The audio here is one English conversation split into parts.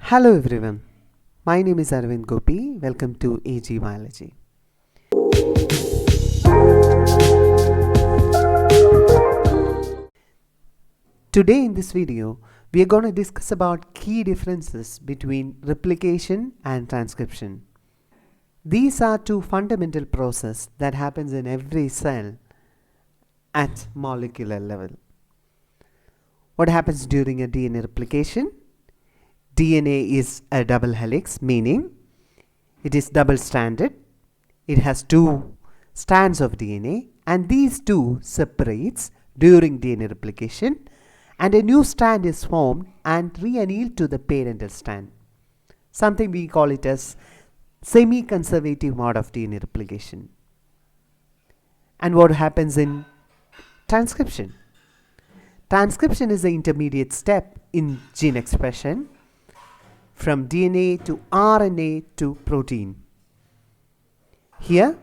Hello everyone, my name is Arvind Gopi. Welcome to AG Biology. Today in this video, we are going to discuss about key differences between replication and transcription. These are two fundamental processes that happens in every cell at molecular level. What happens during a DNA replication? DNA is a double helix, meaning it is double stranded. It has two strands of DNA and these two separates during DNA replication and a new strand is formed and reannealed to the parental strand. Something we call it as semi-conservative mode of DNA replication. And what happens in transcription? Transcription is the intermediate step in gene expression from DNA to RNA to protein. Here,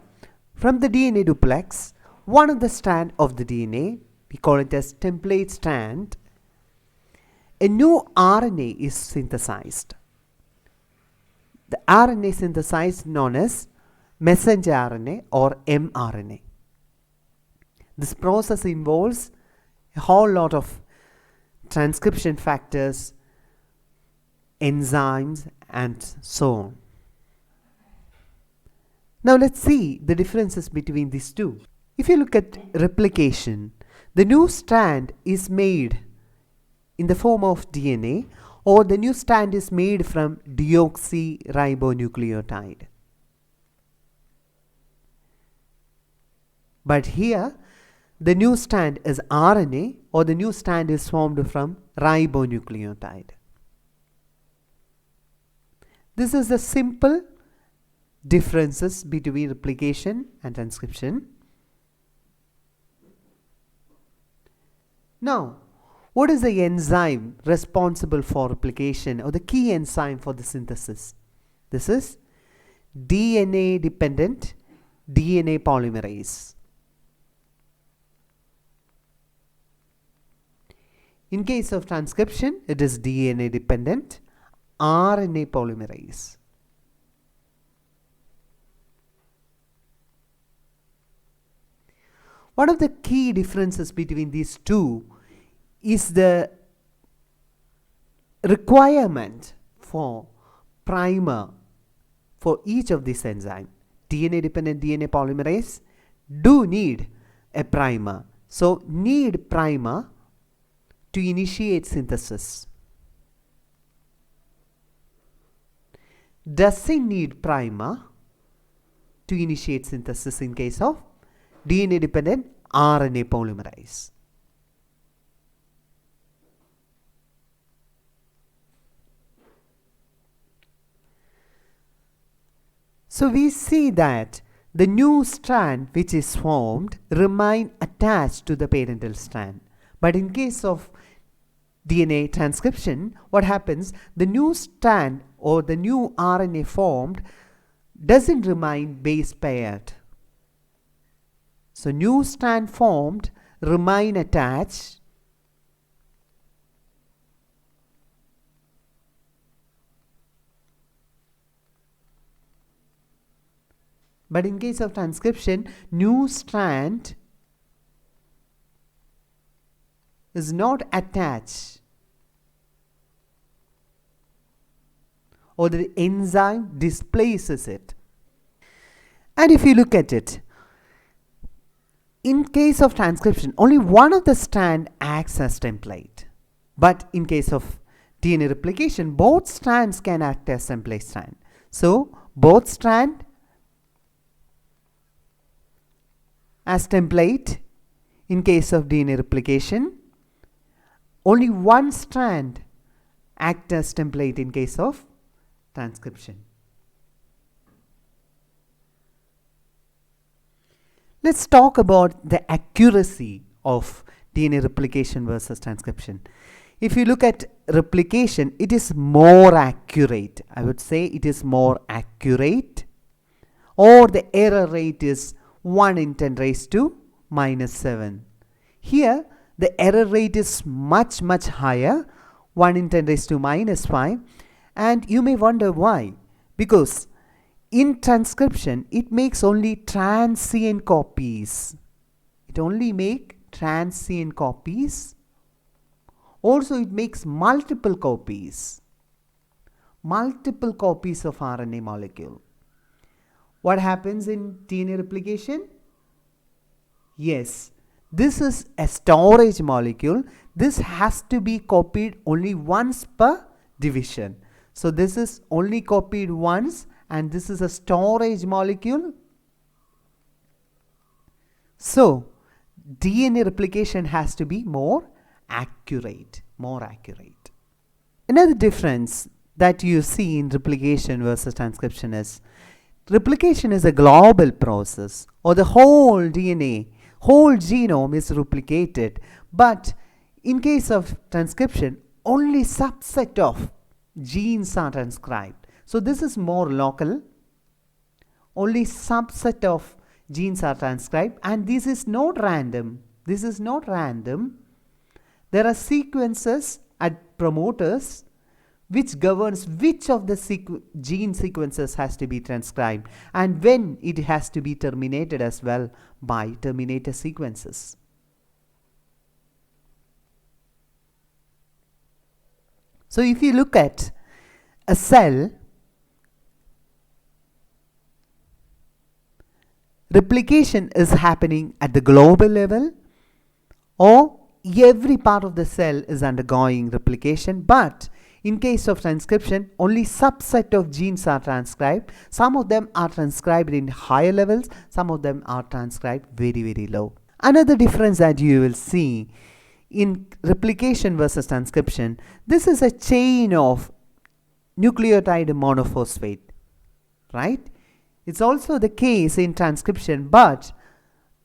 from the DNA duplex, one of the strand of the DNA, we call it as template strand, a new RNA is synthesized. The RNA synthesized known as messenger RNA or mRNA. This process involves a whole lot of transcription factors, enzymes and so on. Now let's see the differences between these two. If you look at replication, the new strand is made in the form of DNA or the new strand is made from deoxyribonucleotide. But here the new strand is RNA or the new strand is formed from ribonucleotide. This is the simple differences between replication and transcription. Now, what is the enzyme responsible for replication or the key enzyme for the synthesis? This is DNA dependent DNA polymerase. In case of transcription, it is DNA dependent RNA polymerase. One of the key differences between these two is the requirement for primer for each of these enzymes. DNA dependent DNA polymerase do need a primer. So need primer to initiate synthesis. Doesn't need primer to initiate synthesis in case of DNA dependent RNA polymerase. So we see that the new strand which is formed remain attached to the parental strand. But in case of DNA transcription, what happens? The new strand or the new RNA formed doesn't remain base paired. So new strand formed remain attached but in case of transcription, new strand is not attached or the enzyme displaces it. And if you look at it, in case of transcription, only one of the strand acts as template. But in case of DNA replication, both strands can act as template strand. So both strand as template in case of DNA replication. Only one strand acts as template in case of transcription. Let's talk about the accuracy of DNA replication versus transcription. If you look at replication, it is more accurate. I would say it is more accurate, or the error rate is 1 in 10 raised to minus 7. Here the error rate is much higher, 1 in 10 raised to minus 5, And you may wonder why. Because in transcription, it makes only transient copies. It only makes transient copies. Also, it makes multiple copies of RNA molecule. What happens in DNA replication? Yes, this is a storage molecule. This has to be copied only once per division. So this is only copied once, and this is a storage molecule. So DNA replication has to be more accurate. Another difference that you see in replication versus transcription is replication is a global process, or the whole DNA, whole genome is replicated. But in case of transcription, only subset of genes are transcribed. So this is more local. Only subset of genes are transcribed, and this is not random. There are sequences at promoters which governs which of the gene sequences has to be transcribed, and when it has to be terminated as well by terminator sequences. So if you look at a cell, replication is happening at the global level, or every part of the cell is undergoing replication. But in case of transcription, only subset of genes are transcribed. Some of them are transcribed in higher levels, some of them are transcribed very low. Another difference that you will see in replication versus transcription, this is a chain of nucleotide monophosphate, right? It's also the case in transcription, but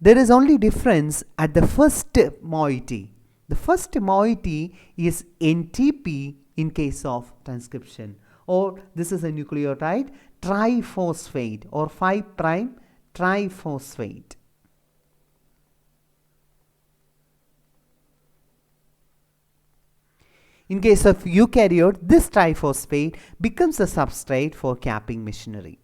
there is only difference at the first moiety. The first moiety is NTP in case of transcription, or this is a nucleotide triphosphate or 5' triphosphate. In case of eukaryote, this triphosphate becomes a substrate for capping machinery.